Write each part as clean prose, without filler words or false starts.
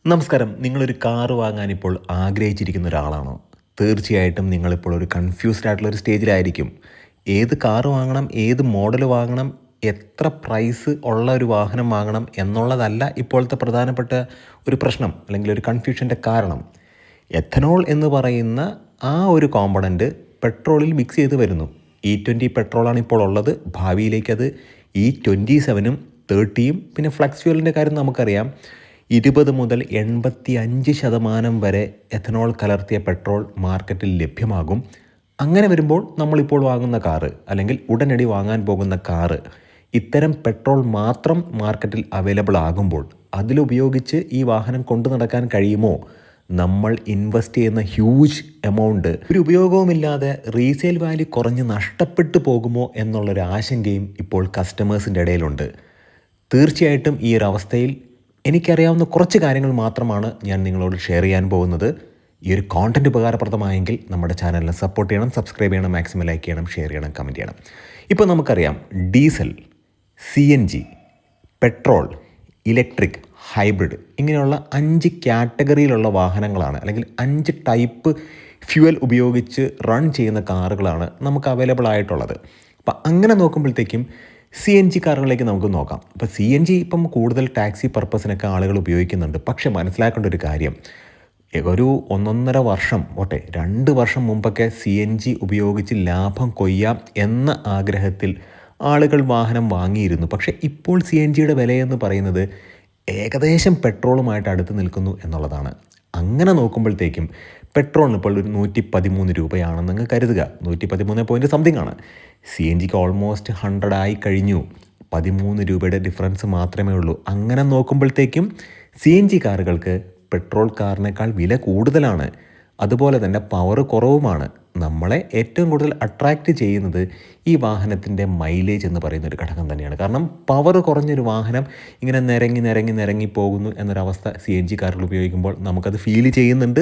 നമസ്കാരം. നിങ്ങളൊരു കാറ് വാങ്ങാൻ ഇപ്പോൾ ആഗ്രഹിച്ചിരിക്കുന്ന ഒരാളാണോ? തീർച്ചയായിട്ടും നിങ്ങളിപ്പോൾ ഒരു കൺഫ്യൂസ്ഡ് ആയിട്ടുള്ള ഒരു സ്റ്റേജിലായിരിക്കും. ഏത് കാറ് വാങ്ങണം, ഏത് മോഡൽ വാങ്ങണം, എത്ര പ്രൈസ് ഉള്ള ഒരു വാഹനം വാങ്ങണം എന്നുള്ളതല്ല ഇപ്പോഴത്തെ പ്രധാനപ്പെട്ട ഒരു പ്രശ്നം അല്ലെങ്കിൽ ഒരു കൺഫ്യൂഷൻ്റെ കാരണം. എഥനോൾ എന്ന് പറയുന്ന ആ ഒരു കോമ്പണൻറ്റ് പെട്രോളിൽ മിക്സ് ചെയ്ത് വരുന്നു. E20 പെട്രോളാണ് ഇപ്പോൾ ഉള്ളത്. ഭാവിയിലേക്കത് E27ഉം 30യും പിന്നെ ഫ്ലക്സ് ഫ്യൂവലിൻ്റെ കാര്യം നമുക്കറിയാം. 20 മുതൽ 85% വരെ എഥനോൾ കലർത്തിയ പെട്രോൾ മാർക്കറ്റിൽ ലഭ്യമാകും. അങ്ങനെ വരുമ്പോൾ നമ്മളിപ്പോൾ വാങ്ങുന്ന കാറ് അല്ലെങ്കിൽ ഉടനടി വാങ്ങാൻ പോകുന്ന കാറ് ഇത്തരം പെട്രോൾ മാത്രം മാർക്കറ്റിൽ അവൈലബിൾ ആകുമ്പോൾ അതിലുപയോഗിച്ച് ഈ വാഹനം കൊണ്ടു നടക്കാൻ കഴിയുമോ? നമ്മൾ ഇൻവെസ്റ്റ് ചെയ്യുന്ന ഹ്യൂജ് എമൗണ്ട് ഒരു ഉപയോഗവുമില്ലാതെ റീസെയിൽ വാല്യൂ കുറഞ്ഞ് നഷ്ടപ്പെട്ടു പോകുമോ എന്നുള്ളൊരു ആശങ്കയും ഇപ്പോൾ കസ്റ്റമേഴ്സിൻ്റെ ഇടയിലുണ്ട്. തീർച്ചയായിട്ടും ഈ ഒരു അവസ്ഥയിൽ എനിക്കറിയാവുന്ന കുറച്ച് കാര്യങ്ങൾ മാത്രമാണ് ഞാൻ നിങ്ങളോട് ഷെയർ ചെയ്യാൻ പോകുന്നത്. ഈ ഒരു കോണ്ടൻറ്റ് ഉപകാരപ്രദമായെങ്കിൽ നമ്മുടെ ചാനലിനെ സപ്പോർട്ട് ചെയ്യണം, സബ്സ്ക്രൈബ് ചെയ്യണം, മാക്സിമം ലൈക്ക് ചെയ്യണം, ഷെയർ ചെയ്യണം, കമൻറ്റ് ചെയ്യണം. ഇപ്പോൾ നമുക്കറിയാം diesel, CNG, petrol, electric, hybrid ഇങ്ങനെയുള്ള 5 കാറ്റഗറിയിലുള്ള വാഹനങ്ങളാണ് അല്ലെങ്കിൽ 5 ടൈപ്പ് ഫ്യൂവൽ ഉപയോഗിച്ച് റൺ ചെയ്യുന്ന കാറുകളാണ് നമുക്ക് അവൈലബിൾ ആയിട്ടുള്ളത്. അപ്പം അങ്ങനെ നോക്കുമ്പോഴത്തേക്കും CNG കാറുകളിലേക്ക് നമുക്ക് നോക്കാം. ഇപ്പോൾ CNG ഇപ്പം കൂടുതൽ ടാക്സി പർപ്പസിനൊക്കെ ആളുകൾ ഉപയോഗിക്കുന്നുണ്ട്. പക്ഷേ മനസ്സിലാക്കേണ്ട ഒരു കാര്യം, ഒരു 1.5 വർഷം 2 വർഷം മുമ്പൊക്കെ CNG ഉപയോഗിച്ച് ലാഭം കൊയ്യാം എന്ന ആഗ്രഹത്തിൽ ആളുകൾ വാഹനം വാങ്ങിയിരുന്നു. പക്ഷേ ഇപ്പോൾ CNGയുടെ വിലയെന്ന് പറയുന്നത് ഏകദേശം പെട്രോളുമായിട്ട് അടുത്ത് നിൽക്കുന്നു എന്നുള്ളതാണ്. അങ്ങനെ നോക്കുമ്പോഴത്തേക്കും പെട്രോളിന് ഇപ്പോൾ ഒരു 113 രൂപയാണെന്നങ്ങ് കരുതുക. 113 പോയിൻറ്റ് സംതിങ് ആണ്. CNGക്ക് ഓൾമോസ്റ്റ് 100 ആയി കഴിഞ്ഞു. 13 രൂപയുടെ ഡിഫറൻസ് മാത്രമേ ഉള്ളൂ. അങ്ങനെ നോക്കുമ്പോഴത്തേക്കും CNG കാറുകൾക്ക് പെട്രോൾ കാറിനേക്കാൾ വില കൂടുതലാണ്. അതുപോലെ തന്നെ പവർ കുറവുമാണ്. നമ്മളെ ഏറ്റവും കൂടുതൽ അട്രാക്റ്റ് ചെയ്യുന്നത് ഈ വാഹനത്തിൻ്റെ മൈലേജ് എന്ന് പറയുന്ന ഒരു ഘടകം തന്നെയാണ്. കാരണം പവർ കുറഞ്ഞൊരു വാഹനം ഇങ്ങനെ നിരങ്ങി പോകുന്നു എന്നൊരവസ്ഥ CNG കാറുകൾ ഉപയോഗിക്കുമ്പോൾ നമുക്കത് ഫീൽ ചെയ്യുന്നുണ്ട്.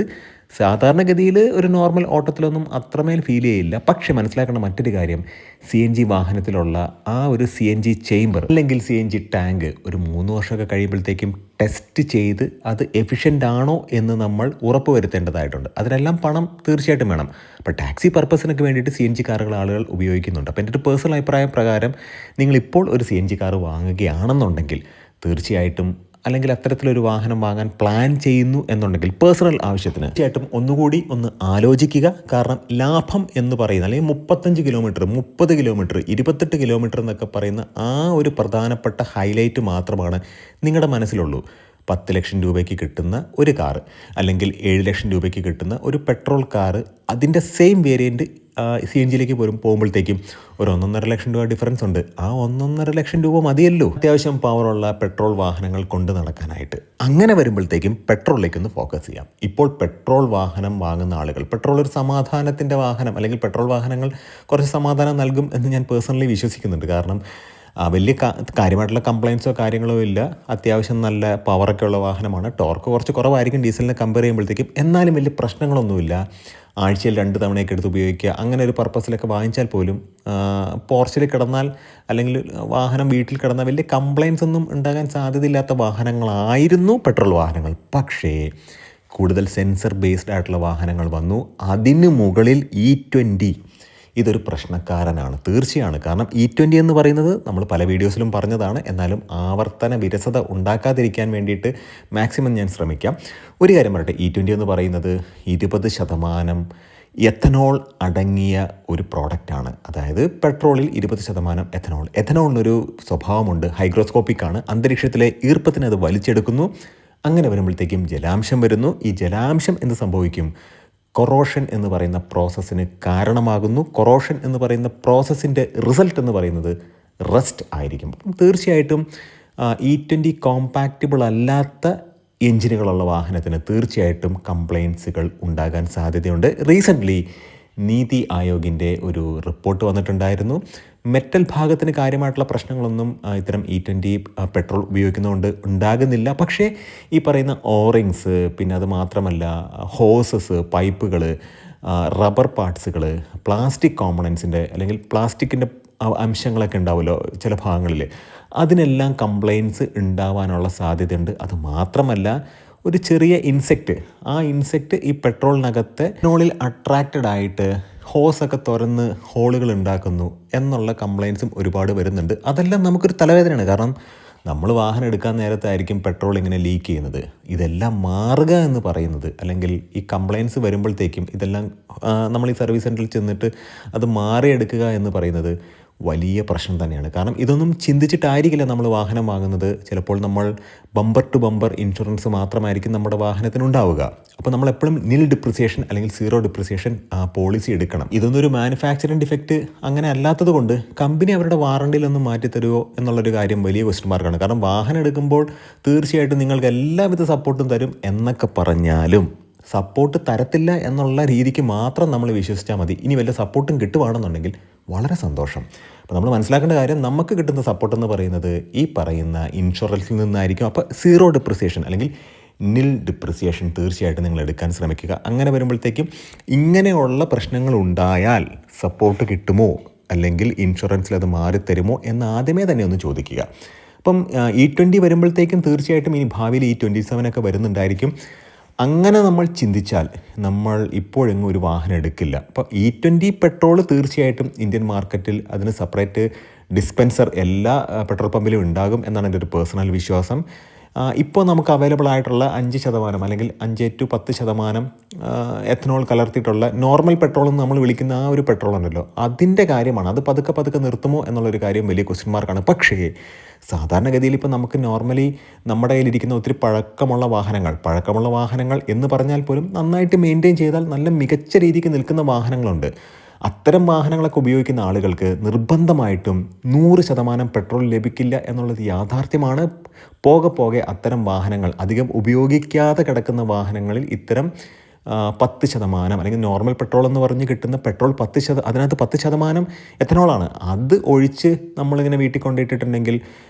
സാധാരണഗതിയിൽ ഒരു നോർമൽ ഓട്ടത്തിലൊന്നും അത്രമേൽ ഫീൽ ചെയ്യില്ല. പക്ഷേ മനസ്സിലാക്കേണ്ട മറ്റൊരു കാര്യം, CNG വാഹനത്തിലുള്ള ആ ഒരു CNG ചേംബർ അല്ലെങ്കിൽ CNG ടാങ്ക് ഒരു 3 വർഷമൊക്കെ കഴിയുമ്പോഴത്തേക്കും ടെസ്റ്റ് ചെയ്ത് അത് എഫിഷ്യൻ്റ് ആണോ എന്ന് നമ്മൾ ഉറപ്പുവരുത്തേണ്ടതായിട്ടുണ്ട്. അതിനെല്ലാം പണം തീർച്ചയായിട്ടും വേണം. അപ്പോൾ ടാക്സി പർപ്പസിനൊക്കെ വേണ്ടിയിട്ട് CNG കാറുകൾ ആളുകൾ ഉപയോഗിക്കുന്നുണ്ട്. അപ്പോൾ എൻ്റെ ഒരു പേഴ്സണൽ അഭിപ്രായ പ്രകാരം നിങ്ങളിപ്പോൾ ഒരു CNG കാർ വാങ്ങുകയാണെന്നുണ്ടെങ്കിൽ തീർച്ചയായിട്ടും അല്ലെങ്കിൽ അത്തരത്തിലൊരു വാഹനം വാങ്ങാൻ പ്ലാൻ ചെയ്യുന്നു എന്നുണ്ടെങ്കിൽ പേഴ്സണൽ ആവശ്യത്തിന് തീർച്ചയായിട്ടും ഒന്നുകൂടി ഒന്ന് ആലോചിക്കുക. കാരണം ലാഭം എന്ന് പറയുന്ന അല്ലെങ്കിൽ 35 കിലോമീറ്റർ, 30 കിലോമീറ്റർ, 28 കിലോമീറ്റർ എന്നൊക്കെ പറയുന്ന ആ ഒരു പ്രധാനപ്പെട്ട ഹൈലൈറ്റ് മാത്രമാണ് നിങ്ങളുടെ മനസ്സിലുള്ളൂ. 10 ലക്ഷം രൂപയ്ക്ക് കിട്ടുന്ന ഒരു കാറ് അല്ലെങ്കിൽ 7 ലക്ഷം രൂപയ്ക്ക് കിട്ടുന്ന ഒരു പെട്രോൾ കാറ്, അതിൻ്റെ സെയിം വേരിയൻറ്റ് CNGയിലേക്ക് പോകുമ്പോഴത്തേക്കും ഒരു 1.5 ലക്ഷം രൂപ ഡിഫറൻസ് ഉണ്ട്. ആ 1.5 ലക്ഷം രൂപ മതിയല്ലോ അത്യാവശ്യം പവറുള്ള പെട്രോൾ വാഹനങ്ങൾ കൊണ്ട് നടക്കാനായിട്ട്. അങ്ങനെ വരുമ്പോഴത്തേക്കും പെട്രോളിലേക്കൊന്ന് ഫോക്കസ് ചെയ്യാം. ഇപ്പോൾ പെട്രോൾ വാഹനം വാങ്ങുന്ന ആളുകൾ, പെട്രോൾ ഒരു സമാധാനത്തിൻ്റെ വാഹനം അല്ലെങ്കിൽ പെട്രോൾ വാഹനങ്ങൾ കുറച്ച് സമാധാനം നൽകും എന്ന് ഞാൻ പേഴ്സണലി വിശ്വസിക്കുന്നുണ്ട്. കാരണം വലിയ കാര്യമായിട്ടുള്ള കംപ്ലയിൻസോ കാര്യങ്ങളോ ഇല്ല. അത്യാവശ്യം നല്ല പവറൊക്കെ ഉള്ള വാഹനമാണ്. ടോർക്ക് കുറച്ച് കുറവായിരിക്കും ഡീസലിനെ കമ്പയർ ചെയ്യുമ്പോഴത്തേക്കും. എന്നാലും വലിയ പ്രശ്നങ്ങളൊന്നുമില്ല. ആഴ്ചയിൽ 2 തവണയൊക്കെ എടുത്ത് ഉപയോഗിക്കുക, അങ്ങനെ ഒരു പർപ്പസിലൊക്കെ വാങ്ങിച്ചാൽ പോലും പോർച്ചിൽ കിടന്നാൽ അല്ലെങ്കിൽ വാഹനം വീട്ടിൽ കിടന്നാൽ വലിയ കംപ്ലയിൻസ് ഒന്നും ഉണ്ടാകാൻ സാധ്യതയില്ലാത്ത വാഹനങ്ങളായിരുന്നു പെട്രോൾ വാഹനങ്ങൾ. പക്ഷേ കൂടുതൽ സെൻസർ ബേസ്ഡ് ആയിട്ടുള്ള വാഹനങ്ങൾ വന്നു. അതിന് മുകളിൽ E20 ഇതൊരു പ്രശ്നക്കാരനാണ്, തീർച്ചയാണ്. കാരണം E20 എന്ന് പറയുന്നത് നമ്മൾ പല വീഡിയോസിലും പറഞ്ഞതാണ്. എന്നാലും ആവർത്തന വിരസത ഉണ്ടാക്കാതിരിക്കാൻ വേണ്ടിയിട്ട് മാക്സിമം ഞാൻ ശ്രമിക്കാം. ഒരു കാര്യം പറയട്ടെ, E20 എന്ന് പറയുന്നത് 20% എഥനോൾ അടങ്ങിയ ഒരു പ്രോഡക്റ്റാണ്. അതായത് പെട്രോളിൽ 20% എഥനോൾ. എഥനോളിനൊരു സ്വഭാവമുണ്ട്, ഹൈഗ്രോസ്കോപ്പിക്കാണ്. അന്തരീക്ഷത്തിലെ ഈർപ്പത്തിനെ അത് വലിച്ചെടുക്കുന്നു. അങ്ങനെ വരുമ്പോഴത്തേക്കും ജലാംശം വരുന്നു. ഈ ജലാംശം എന്ത് സംഭവിക്കും? കൊറോഷൻ എന്ന് പറയുന്ന പ്രോസസ്സിന് കാരണമാകുന്നു. കൊറോഷൻ എന്ന് പറയുന്ന പ്രോസസ്സിൻ്റെ റിസൾട്ട് എന്ന് പറയുന്നത് റസ്റ്റ് ആയിരിക്കും. തീർച്ചയായിട്ടും E20 കോമ്പാക്റ്റബിൾ അല്ലാത്ത എഞ്ചിനുകളുള്ള വാഹനത്തിന് തീർച്ചയായിട്ടും കംപ്ലയിൻസുകൾ ഉണ്ടാകാൻ സാധ്യതയുണ്ട്. റീസെൻ്റ്ലി നീതി ആയോഗിൻ്റെ ഒരു റിപ്പോർട്ട് വന്നിട്ടുണ്ടായിരുന്നു. മെറ്റൽ ഭാഗത്തിന് കാര്യമായിട്ടുള്ള പ്രശ്നങ്ങളൊന്നും ഇത്തരം E20 പെട്രോൾ ഉപയോഗിക്കുന്നതുകൊണ്ട് ഉണ്ടാകുന്നില്ല. പക്ഷേ ഈ പറയുന്ന ഓറിങ്സ്, പിന്നെ അത് മാത്രമല്ല ഹോസസ്, പൈപ്പുകൾ, റബ്ബർ പാർട്സുകൾ, പ്ലാസ്റ്റിക് കോമ്പണൻസിൻ്റെ അല്ലെങ്കിൽ പ്ലാസ്റ്റിക്കിൻ്റെ അംശങ്ങളൊക്കെ ഉണ്ടാവുമല്ലോ ചില ഭാഗങ്ങളിൽ, അതിനെല്ലാം കംപ്ലയിൻസ് ഉണ്ടാവാനുള്ള സാധ്യതയുണ്ട്. അത് മാത്രമല്ല ഒരു ചെറിയ ഇൻസെക്റ്റ്, ആ ഇൻസെക്റ്റ് ഈ പെട്രോളിനകത്തെ നോളിൽ അട്രാക്റ്റഡ് ആയിട്ട് ഹോസൊക്കെ തുറന്ന് ഹോളുകൾ ഉണ്ടാക്കുന്നു എന്നുള്ള കംപ്ലയിൻസും ഒരുപാട് വരുന്നുണ്ട്. അതെല്ലാം നമുക്കൊരു തലവേദനയാണ്. കാരണം നമ്മൾ വാഹനം എടുക്കാൻ നേരത്തായിരിക്കും പെട്രോൾ ഇങ്ങനെ ലീക്ക് ചെയ്യുന്നത്. ഇതെല്ലാം മാറുക എന്ന് പറയുന്നത്, അല്ലെങ്കിൽ ഈ കംപ്ലയിൻസ് വരുമ്പോഴത്തേക്കും ഇതെല്ലാം നമ്മൾ ഈ സർവീസ് സെൻറ്ററിൽ ചെന്നിട്ട് അത് മാറിയെടുക്കുക എന്ന് പറയുന്നത് വലിയ പ്രശ്നം തന്നെയാണ്. കാരണം ഇതൊന്നും ചിന്തിച്ചിട്ടായിരിക്കില്ല നമ്മൾ വാഹനം വാങ്ങുന്നത്. ചിലപ്പോൾ നമ്മൾ ബമ്പർ ടു ബമ്പർ ഇൻഷുറൻസ് മാത്രമായിരിക്കും നമ്മുടെ വാഹനത്തിനുണ്ടാവുക. അപ്പോൾ നമ്മളെപ്പോഴും നിൽ ഡിപ്രിസിയേഷൻ അല്ലെങ്കിൽ സീറോ ഡിപ്രിസിയേഷൻ പോളിസി എടുക്കണം. ഇതൊന്നും ഒരു മാനുഫാക്ചറിങ് ഡിഫക്റ്റ് അങ്ങനെ അല്ലാത്തത് കൊണ്ട് കമ്പനി അവരുടെ വാറണ്ടിയിലൊന്നും മാറ്റിത്തരുമോ എന്നുള്ളൊരു കാര്യം വലിയ ക്വസ്റ്റ്യൻ മാർക്കാണ്. കാരണം വാഹനം എടുക്കുമ്പോൾ തീർച്ചയായിട്ടും നിങ്ങൾക്ക് എല്ലാവിധ സപ്പോർട്ടും തരും എന്നൊക്കെ പറഞ്ഞാലും സപ്പോർട്ട് തരത്തില്ല എന്നുള്ള രീതിക്ക് മാത്രം നമ്മൾ വിശ്വസിച്ചാൽ മതി. ഇനി വല്ല സപ്പോർട്ടും കിട്ടുവാണെന്നുണ്ടെങ്കിൽ വളരെ സന്തോഷം. അപ്പോൾ നമ്മൾ മനസ്സിലാക്കേണ്ട കാര്യം, നമുക്ക് കിട്ടുന്ന സപ്പോർട്ട് എന്ന് പറയുന്നത് ഈ പറയുന്ന ഇൻഷുറൻസിൽ നിന്നായിരിക്കും. അപ്പോൾ സീറോ ഡിപ്രിസിയേഷൻ അല്ലെങ്കിൽ നിൽ ഡിപ്രിസിയേഷൻ തീർച്ചയായിട്ടും നിങ്ങൾ എടുക്കാൻ ശ്രമിക്കുക. അങ്ങനെ വരുമ്പോഴത്തേക്കും ഇങ്ങനെയുള്ള പ്രശ്നങ്ങൾ ഉണ്ടായാൽ സപ്പോർട്ട് കിട്ടുമോ അല്ലെങ്കിൽ ഇൻഷുറൻസിൽ അത് മാറിത്തരുമോ എന്ന് ആദ്യമേ തന്നെ ഒന്ന് ചോദിക്കുക. അപ്പം E20 വരുമ്പോഴത്തേക്കും തീർച്ചയായിട്ടും ഇനി ഭാവിയിൽ E27 ഒക്കെ വരുന്നുണ്ടായിരിക്കും. അങ്ങനെ നമ്മൾ ചിന്തിച്ചാൽ നമ്മൾ ഇപ്പോഴെങ്ങും ഒരു വാഹനം എടുക്കില്ല. അപ്പോൾ E20 പെട്രോൾ തീർച്ചയായിട്ടും ഇന്ത്യൻ മാർക്കറ്റിൽ അതിന് സെപ്പറേറ്റ് ഡിസ്പെൻസർ എല്ലാ പെട്രോൾ പമ്പിലും ഉണ്ടാകും എന്നാണ് എൻ്റെ ഒരു പേഴ്സണൽ വിശ്വാസം. ഇപ്പോൾ നമുക്ക് അവൈലബിൾ ആയിട്ടുള്ള 5% അല്ലെങ്കിൽ 5 to 10% എഥനോൾ കലർത്തിയിട്ടുള്ള നോർമൽ പെട്രോൾ എന്ന് നമ്മൾ വിളിക്കുന്ന ആ ഒരു പെട്രോൾ ഉണ്ടല്ലോ, അതിൻ്റെ കാര്യമാണ്. അത് പതുക്കെ നിർത്തുമോ എന്നുള്ളൊരു കാര്യം വലിയ ക്വസ്റ്റ്യൻ മാർക്കാണ്. പക്ഷേ സാധാരണഗതിയിൽ ഇപ്പോൾ നമുക്ക് നോർമലി നമ്മുടെ കയ്യിലിരിക്കുന്ന ഒത്തിരി പഴക്കമുള്ള വാഹനങ്ങൾ എന്ന് പറഞ്ഞാൽ പോലും നന്നായിട്ട് മെയിൻറ്റെയിൻ ചെയ്താൽ നല്ല മികച്ച രീതിക്ക് നിൽക്കുന്ന വാഹനങ്ങളുണ്ട്. അത്തരം വാഹനങ്ങളൊക്കെ ഉപയോഗിക്കുന്ന ആളുകൾക്ക് നിർബന്ധമായിട്ടും 100% പെട്രോൾ ലഭിക്കില്ല എന്നുള്ളത് യാഥാർത്ഥ്യമാണ്. പോകെ അത്തരം വാഹനങ്ങൾ, അധികം ഉപയോഗിക്കാതെ കിടക്കുന്ന വാഹനങ്ങളിൽ ഇത്തരം 10% അല്ലെങ്കിൽ നോർമൽ പെട്രോൾ എന്ന് പറഞ്ഞ് കിട്ടുന്ന പെട്രോൾ 10%, അതിനകത്ത് 10% എഥനോളാണ്. അത് ഒഴിച്ച് നമ്മളിങ്ങനെ വീട്ടിൽ കൊണ്ടിട്ടിട്ടുണ്ടെങ്കിൽ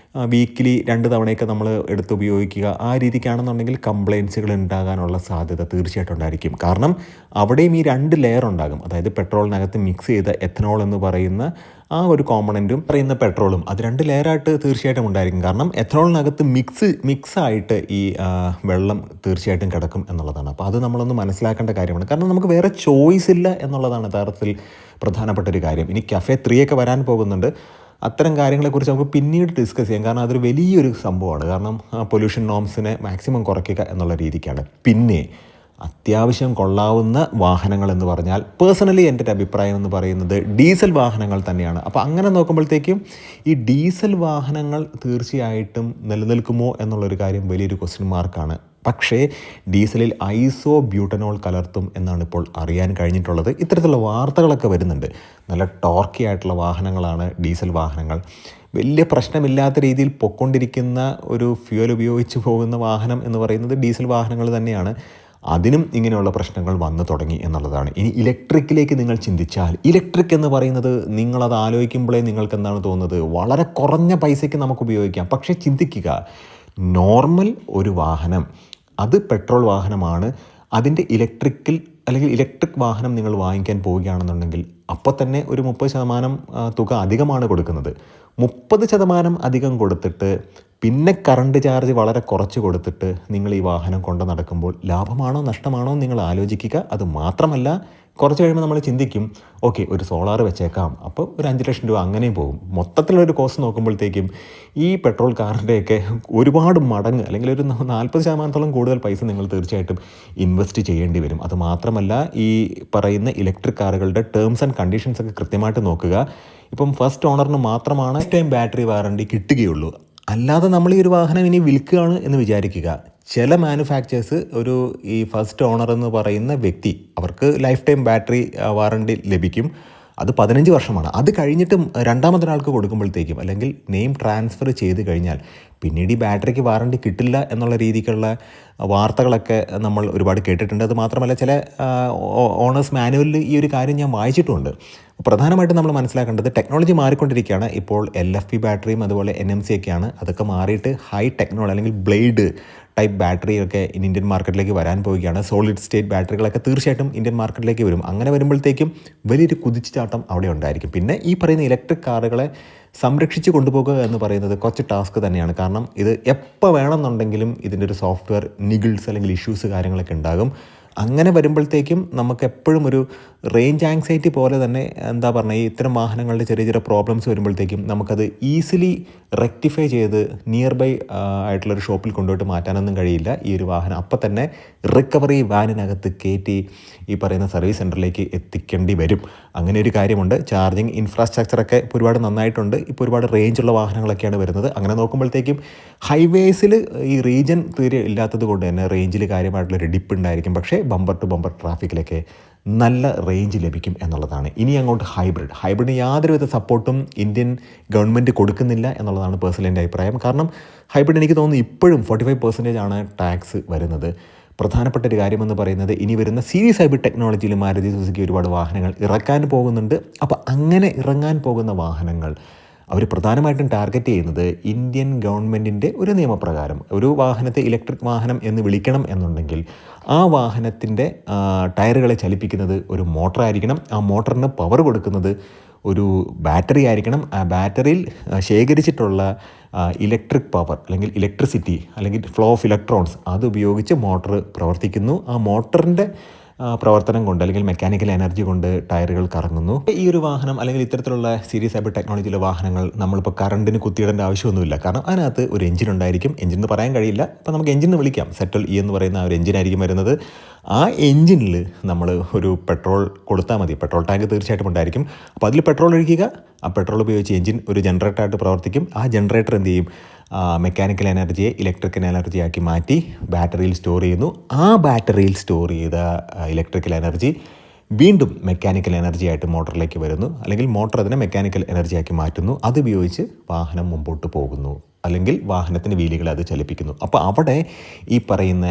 വീക്കിലി 2 തവണയൊക്കെ നമ്മൾ എടുത്ത് ഉപയോഗിക്കുക. ആ രീതിക്കാണെന്നുണ്ടെങ്കിൽ കംപ്ലയിൻസുകൾ ഉണ്ടാകാനുള്ള സാധ്യത തീർച്ചയായിട്ടും ഉണ്ടായിരിക്കും. കാരണം അവിടെയും ഈ 2 ലെയർ ഉണ്ടാകും. അതായത് പെട്രോളിനകത്ത് മിക്സ് ചെയ്ത എഥനോൾ എന്ന് പറയുന്ന ആ ഒരു കോമ്പണൻറ്റും പറയുന്ന പെട്രോളും, അത് 2 ലെയറായിട്ട് തീർച്ചയായിട്ടും ഉണ്ടായിരിക്കും. കാരണം എഥനോളിനകത്ത് മിക്സായിട്ട് ഈ വെള്ളം തീർച്ചയായിട്ടും കിടക്കും എന്നുള്ളതാണ്. അപ്പോൾ അത് നമ്മളൊന്ന് മനസ്സിലാക്കേണ്ട കാര്യമാണ്. കാരണം നമുക്ക് വേറെ ചോയ്സ് ഇല്ല എന്നുള്ളതാണ് യഥാർത്ഥത്തിൽ പ്രധാനപ്പെട്ടൊരു കാര്യം. ഇനി കഫേ 3 ഒക്കെ വരാൻ പോകുന്നുണ്ട്. അത്തരം കാര്യങ്ങളെക്കുറിച്ച് നമുക്ക് പിന്നീട് ഡിസ്കസ് ചെയ്യാം. കാരണം അതൊരു വലിയൊരു സംഭവമാണ്. കാരണം പൊല്യൂഷൻ നോംസിനെ മാക്സിമം കുറയ്ക്കുക എന്നുള്ള രീതിക്കാണ്. പിന്നെ അത്യാവശ്യം കൊള്ളാവുന്ന വാഹനങ്ങൾ എന്ന് പറഞ്ഞാൽ പേഴ്സണലി എൻ്റെ ഒരു അഭിപ്രായം എന്ന് പറയുന്നത് ഡീസൽ വാഹനങ്ങൾ തന്നെയാണ്. അപ്പോൾ അങ്ങനെ നോക്കുമ്പോഴത്തേക്കും ഈ ഡീസൽ വാഹനങ്ങൾ തീർച്ചയായിട്ടും നിലനിൽക്കുമോ എന്നുള്ളൊരു കാര്യം വലിയൊരു ക്വസ്റ്റ്യൻ മാർക്കാണ്. പക്ഷേ ഡീസലിൽ ഐസോബ്യൂട്ടനോൾ കലർത്തും എന്നാണ് ഇപ്പോൾ അറിയാൻ കഴിഞ്ഞിട്ടുള്ളത്. ഇത്തരത്തിലുള്ള വാർത്തകളൊക്കെ വരുന്നുണ്ട്. നല്ല ടോർക്കി ആയിട്ടുള്ള വാഹനങ്ങളാണ് ഡീസൽ വാഹനങ്ങൾ. വലിയ പ്രശ്നമില്ലാത്ത രീതിയിൽ പൊക്കൊണ്ടിരിക്കുന്ന ഒരു ഫ്യൂവൽ ഉപയോഗിച്ച് പോകുന്ന വാഹനം എന്ന് പറയുന്നത് ഡീസൽ വാഹനങ്ങൾ തന്നെയാണ്. അതിനും ഇങ്ങനെയുള്ള പ്രശ്നങ്ങൾ വന്നു തുടങ്ങി എന്നുള്ളതാണ്. ഇനി ഇലക്ട്രിക്കിലേക്ക് നിങ്ങൾ ചിന്തിച്ചാൽ, ഇലക്ട്രിക് എന്ന് പറയുന്നത് നിങ്ങളത് ആലോചിക്കുമ്പോഴേ നിങ്ങൾക്ക് എന്താണ് തോന്നുന്നത്, വളരെ കുറഞ്ഞ പൈസയ്ക്ക് നമുക്ക് ഉപയോഗിക്കാം. പക്ഷേ ചിന്തിക്കുക, നോർമൽ ഒരു വാഹനം അത് പെട്രോൾ വാഹനമാണ്. അതിൻ്റെ ഇലക്ട്രിക് വാഹനം നിങ്ങൾ വാങ്ങിക്കാൻ പോവുകയാണെന്നുണ്ടെങ്കിൽ അപ്പോൾ തന്നെ ഒരു 30% തുക അധികമാണ് കൊടുക്കുന്നത്. 30% അധികം കൊടുത്തിട്ട് പിന്നെ കറണ്ട് ചാർജ് വളരെ കുറച്ച് കൊടുത്തിട്ട് നിങ്ങൾ ഈ വാഹനം കൊണ്ട് നടക്കുമ്പോൾ ലാഭമാണോ നഷ്ടമാണോ നിങ്ങൾ ആലോചിക്കുക. അത് മാത്രമല്ല, കുറച്ച് കഴിയുമ്പോൾ നമ്മൾ ചിന്തിക്കും, ഓക്കെ ഒരു സോളാർ വെച്ചേക്കാം, അപ്പോൾ ഒരു 5 ലക്ഷം രൂപ അങ്ങനെയും പോകും. മൊത്തത്തിലൊരു കോസ്റ്റ് നോക്കുമ്പോഴത്തേക്കും ഈ പെട്രോൾ കാറിൻ്റെയൊക്കെ ഒരുപാട് മടങ്ങ് അല്ലെങ്കിൽ ഒരു 40% കൂടുതൽ പൈസ നിങ്ങൾ തീർച്ചയായിട്ടും ഇൻവെസ്റ്റ് ചെയ്യേണ്ടി വരും. അത് മാത്രമല്ല, ഈ പറയുന്ന ഇലക്ട്രിക് കാറുകളുടെ ടേംസ് ആൻഡ് കണ്ടീഷൻസ് ഒക്കെ കൃത്യമായിട്ട് നോക്കുക. ഇപ്പം ഫസ്റ്റ് ഓണറിന് മാത്രമാണ് ടൈം ബാറ്ററി വാറണ്ടി കിട്ടുകയുള്ളൂ. അല്ലാതെ നമ്മൾ ഈ ഒരു വാഹനം ഇനി വിൽക്കുകയാണ് എന്ന് വിചാരിക്കുക. ചില മാനുഫാക്ചേഴ്സ് ഈ ഫസ്റ്റ് ഓണർ എന്ന് പറയുന്ന വ്യക്തി, അവർക്ക് ലൈഫ് ടൈം ബാറ്ററി വാറണ്ടി ലഭിക്കും. അത് 15 വർഷമാണ്. അത് കഴിഞ്ഞിട്ടും രണ്ടാമതൊരാൾക്ക് കൊടുക്കുമ്പോഴത്തേക്കും അല്ലെങ്കിൽ നെയിം ട്രാൻസ്ഫർ ചെയ്ത് കഴിഞ്ഞാൽ പിന്നീട് ഈ ബാറ്ററിക്ക് വാറണ്ടി കിട്ടില്ല എന്നുള്ള രീതിക്കുള്ള വാർത്തകളൊക്കെ നമ്മൾ ഒരുപാട് കേട്ടിട്ടുണ്ട്. അത് മാത്രമല്ല, ചില ഓണേഴ്സ് മാനുവലിൽ ഈ ഒരു കാര്യം ഞാൻ വായിച്ചിട്ടുമുണ്ട്. പ്രധാനമായിട്ടും നമ്മൾ മനസ്സിലാക്കേണ്ടത്, ടെക്നോളജി മാറിക്കൊണ്ടിരിക്കുകയാണ്. ഇപ്പോൾ LFP ബാറ്ററിയും അതുപോലെ NMC ഒക്കെയാണ്. അതൊക്കെ മാറിയിട്ട് ഹൈ ടെക്നോളജി അല്ലെങ്കിൽ ബ്ലേഡ് ടൈപ്പ് ബാറ്ററിയൊക്കെ ഇന്ത്യൻ മാർക്കറ്റിലേക്ക് വരാൻ പോവുകയാണ്. സോളിഡ് സ്റ്റേറ്റ് ബാറ്ററികളൊക്കെ തീർച്ചയായിട്ടും ഇന്ത്യൻ മാർക്കറ്റിലേക്ക് വരും. അങ്ങനെ വരുമ്പോഴത്തേക്കും വലിയൊരു കുതിച്ചുചാട്ടം അവിടെ ഉണ്ടായിരിക്കും. പിന്നെ ഈ പറയുന്ന ഇലക്ട്രിക് കാറുകളെ സംരക്ഷിച്ച് കൊണ്ടുപോകുക എന്ന് പറയുന്നത് കുറച്ച് ടാസ്ക് തന്നെയാണ്. കാരണം ഇത് എപ്പോൾ വേണമെന്നുണ്ടെങ്കിലും ഇതിൻ്റെ ഒരു സോഫ്റ്റ്വെയർ നിഗിൾസ് അല്ലെങ്കിൽ ഇഷ്യൂസ് കാര്യങ്ങളൊക്കെ ഉണ്ടാകും. അങ്ങനെ വരുമ്പോഴത്തേക്കും നമുക്ക് എപ്പോഴും ഒരു റേഞ്ച് ആങ്സൈറ്റി പോലെ തന്നെ എന്താ പറയുക, ഈ ഇത്തരം വാഹനങ്ങളുടെ ചെറിയ ചെറിയ പ്രോബ്ലംസ് വരുമ്പോഴത്തേക്കും നമുക്കത് ഈസിലി റെക്ടിഫൈ ചെയ്ത് നിയർ ബൈ ആയിട്ടുള്ളൊരു ഷോപ്പിൽ കൊണ്ടുപോയിട്ട് മാറ്റാനൊന്നും കഴിയില്ല. ഈ ഒരു വാഹനം അപ്പം തന്നെ റിക്കവറി വാനിനകത്ത് കയറ്റി ഈ പറയുന്ന സർവീസ് സെൻറ്ററിലേക്ക് എത്തിക്കേണ്ടി വരും. അങ്ങനെ ഒരു കാര്യമുണ്ട്. ചാർജിങ് ഇൻഫ്രാസ്ട്രക്ചറൊക്കെ ഇപ്പോൾ ഒരുപാട് നന്നായിട്ടുണ്ട്. ഇപ്പോൾ ഒരുപാട് റേഞ്ചുള്ള വാഹനങ്ങളൊക്കെയാണ് വരുന്നത്. അങ്ങനെ നോക്കുമ്പോഴത്തേക്കും ഹൈവേസിൽ ഈ റീജൻ തീരെ ഇല്ലാത്തത് കൊണ്ട് തന്നെ റേഞ്ചിൽ കാര്യമായിട്ടുള്ളൊരു ഡിപ്പ് ഉണ്ടായിരിക്കും. പക്ഷേ ബമ്പർ ടു ബമ്പർ ട്രാഫിക്കിലൊക്കെ നല്ല റേഞ്ച് ലഭിക്കും എന്നുള്ളതാണ്. ഇനി അങ്ങോട്ട് ഹൈബ്രിഡിന് യാതൊരുവിധ സപ്പോർട്ടും ഇന്ത്യൻ ഗവൺമെൻറ് കൊടുക്കുന്നില്ല എന്നുള്ളതാണ് പേഴ്സണലി എൻ്റെ അഭിപ്രായം. കാരണം ഹൈബ്രിഡ് എനിക്ക് തോന്നുന്നു ഇപ്പോഴും 45% ആണ് ടാക്സ് വരുന്നത്. പ്രധാനപ്പെട്ട ഒരു കാര്യമെന്ന് പറയുന്നത് ഇനി വരുന്ന സീരീസ് ഹൈബ്രിഡ് ടെക്നോളജിയിൽ മാരുതി സുസുക്കി ഒരുപാട് വാഹനങ്ങൾ ഇറക്കാൻ പോകുന്നുണ്ട്. അപ്പോൾ അങ്ങനെ ഇറങ്ങാൻ പോകുന്ന വാഹനങ്ങൾ അവർ പ്രധാനമായിട്ടും ടാർഗറ്റ് ചെയ്യുന്നത് ഇന്ത്യൻ ഗവൺമെൻറ്റിൻ്റെ ഒരു നിയമപ്രകാരം ഒരു വാഹനത്തെ ഇലക്ട്രിക് വാഹനം എന്ന് വിളിക്കണം എന്നുണ്ടെങ്കിൽ ആ വാഹനത്തിൻ്റെ ടയറുകളെ ചലിപ്പിക്കുന്നത് ഒരു മോട്ടറായിരിക്കണം. ആ മോട്ടറിന് പവർ കൊടുക്കുന്നത് ഒരു ബാറ്ററി ആയിരിക്കണം. ആ ബാറ്ററിയിൽ ശേഖരിച്ചിട്ടുള്ള ഇലക്ട്രിക് പവർ അല്ലെങ്കിൽ ഇലക്ട്രിസിറ്റി അല്ലെങ്കിൽ ഫ്ലോ ഓഫ് ഇലക്ട്രോൺസ് അതുപയോഗിച്ച് മോട്ടർ പ്രവർത്തിക്കുന്നു. ആ മോട്ടറിൻ്റെ പ്രവർത്തനം കൊണ്ട് അല്ലെങ്കിൽ മെക്കാനിക്കൽ എനർജി കൊണ്ട് ടയറുകൾ കറങ്ങുന്നു. ഈ ഒരു വാഹനം അല്ലെങ്കിൽ ഇത്തരത്തിലുള്ള സീരീസ് ഹൈബ്രിഡ് ടെക്നോളജിയിലെ വാഹനങ്ങൾ നമ്മളിപ്പോൾ കറണ്ടിന് കുത്തിയിടേണ്ട ആവശ്യമൊന്നുമില്ല. കാരണം അതിനകത്ത് ഒരു എഞ്ചിൻ ഉണ്ടായിരിക്കും. എഞ്ചിൻ എന്ന് പറയാൻ കഴിയില്ല, ഇപ്പോൾ നമുക്ക് എഞ്ചിൻ എന്ന് വിളിക്കാം. സെറ്റൽ ഇ എന്ന് പറയുന്ന ആ ഒരു എഞ്ചിനായിരിക്കും വരുന്നത്. ആ എഞ്ചിനിൽ നമ്മൾ ഒരു പെട്രോൾ കൊടുത്താൽ മതി. പെട്രോൾ ടാങ്ക് തീർച്ചയായിട്ടും ഉണ്ടായിരിക്കും. അപ്പോൾ അതിൽ പെട്രോൾ ഒഴിക്കുക. ആ പെട്രോൾ ഉപയോഗിച്ച് എഞ്ചിൻ ഒരു ജനറേറ്ററായിട്ട് പ്രവർത്തിക്കും. ആ ജനറേറ്റർ എന്ത് ചെയ്യും? മെക്കാനിക്കൽ എനർജിയെ ഇലക്ട്രിക്കൽ എനർജിയാക്കി മാറ്റി ബാറ്ററിയിൽ സ്റ്റോർ ചെയ്യുന്നു. ആ ബാറ്ററിയിൽ സ്റ്റോർ ചെയ്ത ഇലക്ട്രിക്കൽ എനർജി വീണ്ടും മെക്കാനിക്കൽ എനർജി ആയിട്ട് മോട്ടറിലേക്ക് വരുന്നു. അല്ലെങ്കിൽ മോട്ടർ അതിനെ മെക്കാനിക്കൽ എനർജിയാക്കി മാറ്റുന്നു. അതുപയോഗിച്ച് വാഹനം മുമ്പോട്ട് പോകുന്നു. അല്ലെങ്കിൽ വാഹനത്തിൻ്റെ വീലുകളെ അത് ചലിപ്പിക്കുന്നു. അപ്പോൾ അവിടെ ഈ പറയുന്ന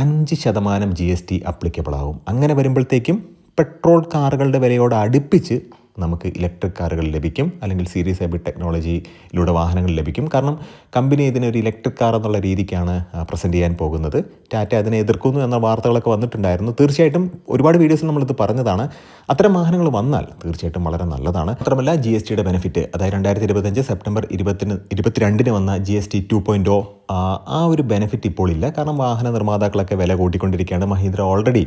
5% GST അപ്ലിക്കബിൾ ആവും. അങ്ങനെ വരുമ്പോഴത്തേക്കും പെട്രോൾ കാറുകളുടെ വിലയോട് അടുപ്പിച്ച് നമുക്ക് ഇലക്ട്രിക് കാറുകൾ ലഭിക്കും. അല്ലെങ്കിൽ സീരീസ് ഹൈബ്രിഡ് ടെക്നോളജിയിലൂടെ വാഹനങ്ങൾ ലഭിക്കും. കാരണം കമ്പനി ഇതിനൊരു ഇലക്ട്രിക് കാർ എന്നുള്ള രീതിക്കാണ് പ്രസൻറ്റ് ചെയ്യാൻ പോകുന്നത്. ടാറ്റ അതിനെ എതിർക്കുന്നു എന്ന വാർത്തകളൊക്കെ വന്നിട്ടുണ്ടായിരുന്നു. തീർച്ചയായിട്ടും ഒരുപാട് വീഡിയോസിൽ നമ്മളിത് പറഞ്ഞതാണ്. അത്തരം വാഹനങ്ങൾ വന്നാൽ തീർച്ചയായിട്ടും വളരെ നല്ലതാണ്. മാത്രമല്ല GSTയുടെ ബെനിഫിറ്റ്, അതായത് 2025 സെപ്റ്റംബർ 22 വന്ന GST 2.0 ആ ഒരു ബെനിഫിറ്റ് ഇപ്പോൾ ഇല്ല. കാരണം വാഹന നിർമ്മാതാക്കളൊക്കെ വില കൂട്ടിക്കൊണ്ടിരിക്കുകയാണ്. മഹീന്ദ്ര ഓൾറെഡി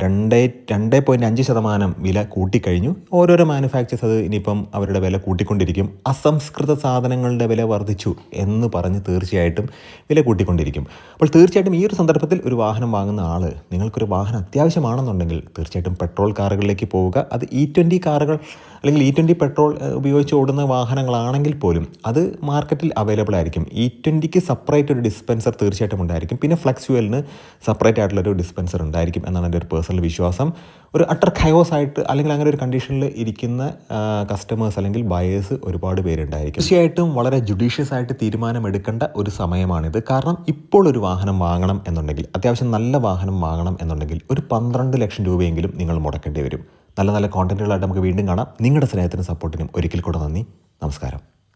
2.5% വില കൂട്ടിക്കഴിഞ്ഞു. ഓരോരോ മാനുഫാക്ചേഴ്സ് അത് ഇനിയിപ്പം അവരുടെ വില കൂട്ടിക്കൊണ്ടിരിക്കും. അസംസ്കൃത സാധനങ്ങളുടെ വില വർദ്ധിച്ചു എന്ന് പറഞ്ഞ് തീർച്ചയായിട്ടും വില കൂട്ടിക്കൊണ്ടിരിക്കും. അപ്പോൾ തീർച്ചയായിട്ടും ഈ ഒരു സന്ദർഭത്തിൽ ഒരു വാഹനം വാങ്ങുന്ന ആൾ, നിങ്ങൾക്കൊരു വാഹനം അത്യാവശ്യമാണെന്നുണ്ടെങ്കിൽ തീർച്ചയായിട്ടും പെട്രോൾ കാറുകളിലേക്ക് പോവുക. അത് E20 കാറുകൾ അല്ലെങ്കിൽ E20 പെട്രോൾ ഉപയോഗിച്ച് ഓടുന്ന വാഹനങ്ങളാണെങ്കിൽ പോലും അത് മാർക്കറ്റിൽ അവൈലബിൾ ആയിരിക്കും. E20ക്ക് സെപ്പറേറ്റ് ഒരു ഡിസ്പെൻസർ തീർച്ചയായിട്ടും ഉണ്ടായിരിക്കും. പിന്നെ ഫ്ലക്സ് ഫ്യൂവലിന് സെപ്പറേറ്റ് ആയിട്ടുള്ളൊരു ഡിസ്പെൻസർ ഉണ്ടായിരിക്കും എന്നാണ് എൻ്റെ ഒരു പേഴ്സണൽ വിശ്വാസം. ഒരു അട്ടർ ഖയോസ് ആയിട്ട് അല്ലെങ്കിൽ അങ്ങനെ ഒരു കണ്ടീഷനിൽ ഇരിക്കുന്ന കസ്റ്റമേഴ്സ് അല്ലെങ്കിൽ ബയേഴ്സ് ഒരുപാട് പേരുണ്ടായിരിക്കും. തീർച്ചയായിട്ടും വളരെ ജുഡീഷ്യസ് ആയിട്ട് തീരുമാനമെടുക്കേണ്ട ഒരു സമയമാണിത്. കാരണം ഇപ്പോൾ ഒരു വാഹനം വാങ്ങണം എന്നുണ്ടെങ്കിൽ, അത്യാവശ്യം നല്ല വാഹനം വാങ്ങണം എന്നുണ്ടെങ്കിൽ ഒരു 12 ലക്ഷം രൂപയെങ്കിലും നിങ്ങൾ മുടക്കേണ്ടി വരും. നല്ല നല്ല കോണ്ടന്റുകളായിട്ട് നമുക്ക് വീണ്ടും കാണാം. നിങ്ങളുടെ സ്നേഹത്തിനും സപ്പോർട്ടിനും ഒരിക്കൽ കൂടെ നന്ദി. നമസ്കാരം.